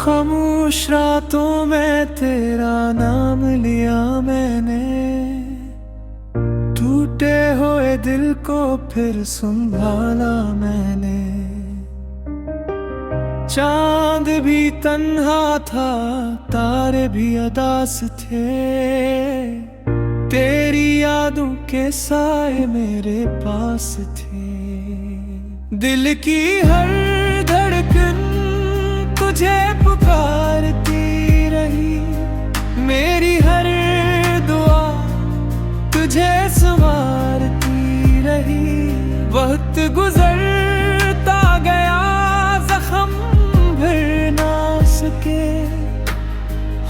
खामोश रातों में तेरा नाम लिया मैंने, टूटे हुए दिल को फिर संभाला मैंने। चांद भी तन्हा था, तारे भी उदास थे, तेरी यादों के साए मेरे पास थे। दिल की हर धड़कन तुझे पुकारती रही, मेरी हर दुआ तुझे संवारती रही। वक्त गुजरता गया, जख्म भर ना सके,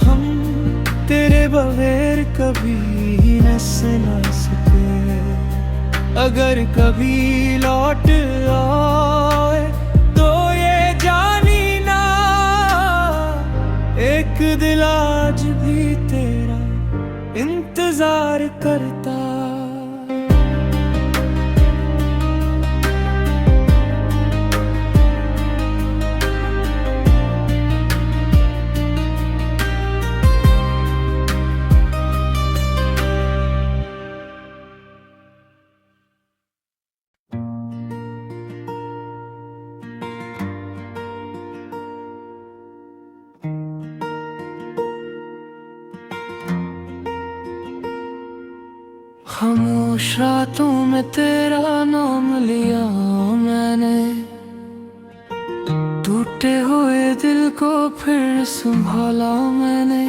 हम तेरे बगैर कभी न सुना सके। अगर कभी लौट आए तो ये जानी ना, एक दिल आज भी तेरा इंतजार करता। खामोश रातों में तेरा नाम लिया मैंने, टूटे हुए दिल को फिर संभाला मैंने।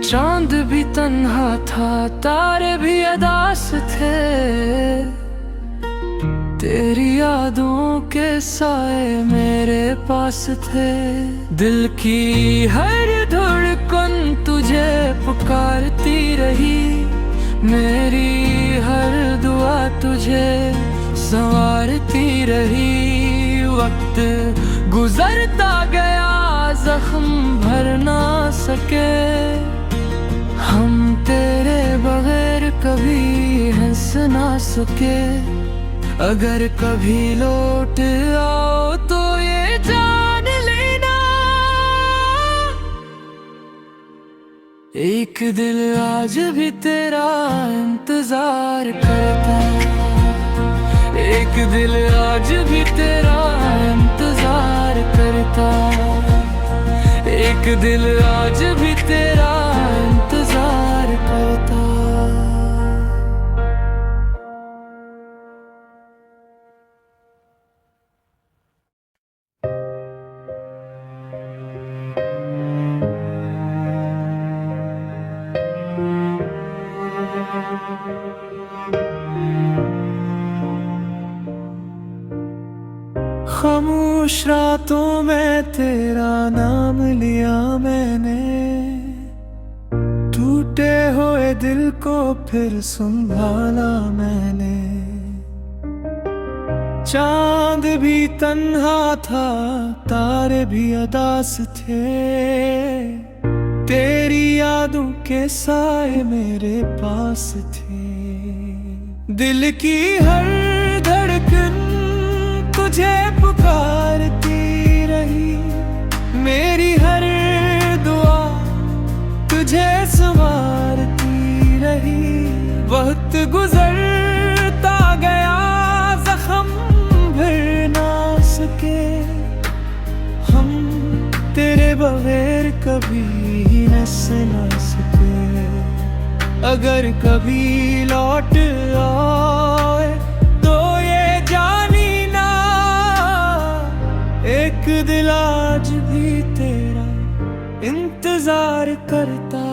चांद भी तन्हा था, तारे भी उदास थे, तेरी यादों के साए मेरे पास थे। दिल की हर धड़कन तुझे पुकारती रही, मेरी हर दुआ तुझे संवारती रही। वक्त गुजरता गया, जख्म भर ना सके, हम तेरे बगैर कभी हंस ना सके। अगर कभी लौट आओ तो ये जान लेना, एक दिल आज भी तेरा इंतजार करता। एक दिल आज भी तेरा इंतजार करता। एक दिल आज भी तेरा इंतजार करता। खामोश रातों में तेरा नाम लिया मैंने, टूटे हुए दिल को फिर संभाला मैंने। चांद भी तन्हा था, तारे भी उदास थे, तेरी यादों के साए मेरे पास थे। दिल की हर धड़कन तुझे पुकारती रही, मेरी हर दुआ तुझे संवारती रही। वक्त गुजरता गया, जख्म भर ना सके, हम तेरे बगैर कभी न सुना सके। अगर कभी लौट आए तो ये जानी ना, एक दिल आज भी तेरा इंतजार करता।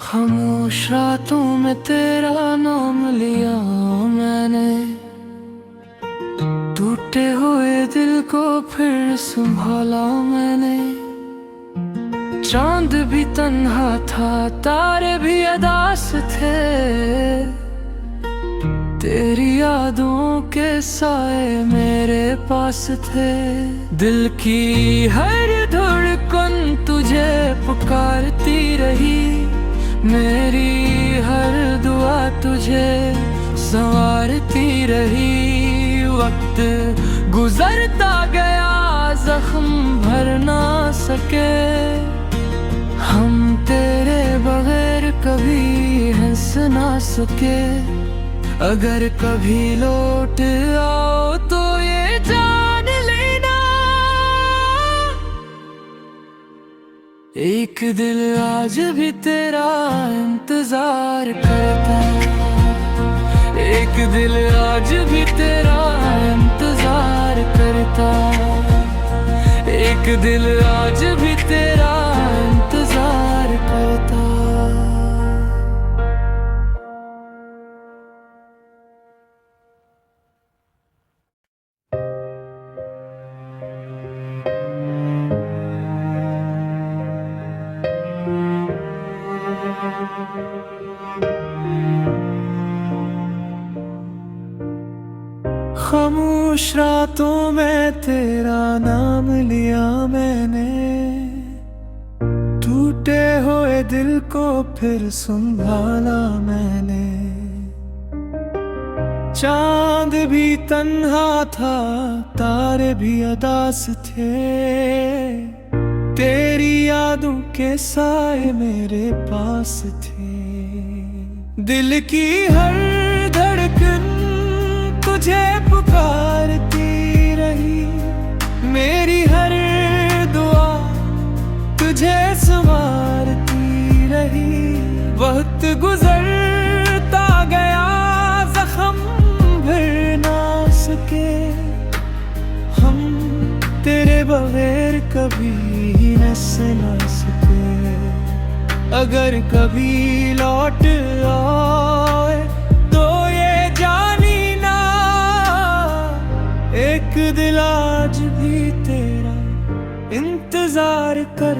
खामोश रातों में तेरा नाम लिया मैंने, टूटे हुए दिल को फिर संभाला मैंने। चांद भी तन्हा था, तारे भी अदास थे, तेरी यादों के साए मेरे पास थे। दिल की हर धड़कन तुझे पुकारती रही, मेरी हर दुआ तुझे संवारती रही। वक्त गुजरता गया, जख्म भर ना सके, हम तेरे बगैर कभी हंस ना सके। अगर कभी लौट आओ तो ये जान लेना, एक दिल आज भी तेरा इंतजार करता, एक दिल आज भी तेरा इंतजार करता, एक दिल आज भी तेरा इंतजार करता। खामोश रातों में तेरा नाम लिया मैंने, टूटे हुए दिल को फिर संभाला मैंने। चांद भी तन्हा था, तारे भी अदास थे, तेरी यादों के साए मेरे पास थे। दिल की हर धड़कन तुझे पुकारती रही, मेरी हर दुआ तुझे संवारती रही। वक्त गुजरता गया, जख्म भर ना सके, हम तेरे बगैर कभी हंस ना सके। अगर कभी लौट आए तो ये जानी ना, एक दिल आज भी तेरा इंतजार कर